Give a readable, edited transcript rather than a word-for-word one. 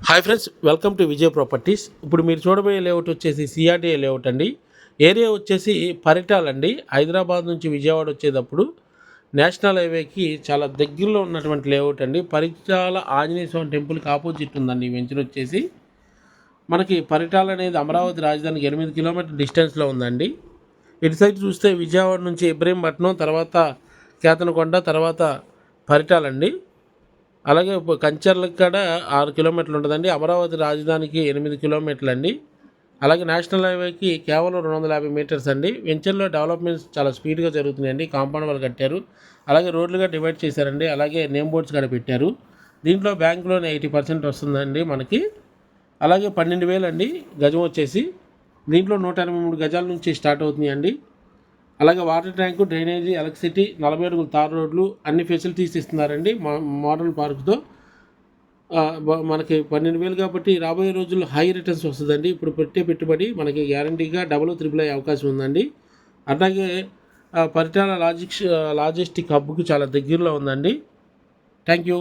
Hi friends, welcome to Vijay properties. ఇప్పుడు మీరు చూడబోయే లేఅవుట్ వచ్చేసి సిఆర్డీఏ లేఅవుట్ అండి. ఏరియా వచ్చేసి పరిటాల్ అండి. హైదరాబాద్ నుంచి విజయవాడ వచ్చేటప్పుడు నేషనల్ హైవేకి చాలా దగ్గరలో ఉన్నటువంటి లేఅవుట్ అండి. పరిటాల ఆంజనేయ స్వామి టెంపుల్కి ఆపోజిట్ ఉందండి ఈ వెంచర్ వచ్చేసి. మనకి పరిటాల్ అనేది అమరావతి రాజధానికి 8 కిలోమీటర్ డిస్టెన్స్లో ఉందండి. ఇటు సైడ్ చూస్తే విజయవాడ నుంచి ఇబ్రహీంపట్నం, తర్వాత కేతనకొండ, తర్వాత పరిటాల్ అండి. అలాగే కంచర్లకు కూడా 6 కిలోమీటర్లు ఉంటుందండి. అమరావతి రాజధానికి 8 కిలోమీటర్లు అండి. అలాగే నేషనల్ హైవేకి కేవలం 250 మీటర్స్ అండి. వెంచర్లో డెవలప్మెంట్స్ చాలా స్పీడ్గా జరుగుతున్నాయండి. కాంపౌండ్ వాళ్ళు కట్టారు, అలాగే రోడ్లుగా డివైడ్ చేశారండి, అలాగే నేమ్ బోర్డ్స్ కూడా పెట్టారు. దీంట్లో బ్యాంక్ లోన్ 80% వస్తుందండి మనకి. అలాగే 12,000 అండి గజం వచ్చేసి. దీంట్లో 183 గజాల నుంచి స్టార్ట్ అవుతున్నాయండి. అలాగే వాటర్ ట్యాంకు, డ్రైనేజీ, ఎలక్ట్రిసిటీ, 40 అడుగుల తార్ రోడ్లు అన్ని ఫెసిలిటీస్ ఇస్తున్నారండి మోడర్న్ పార్క్తో. మనకి 12,000 కాబట్టి రాబోయే రోజుల్లో హై రిటర్న్స్ వస్తుందండి. ఇప్పుడు పెట్టే పెట్టుబడి మనకి గ్యారంటీగా డబుల్ త్రిబుల్ అయ్యే అవకాశం ఉందండి. అలాగే పరిటాల లాజిస్టిక్ హబ్కి చాలా దగ్గరలో ఉందండి. Thank you.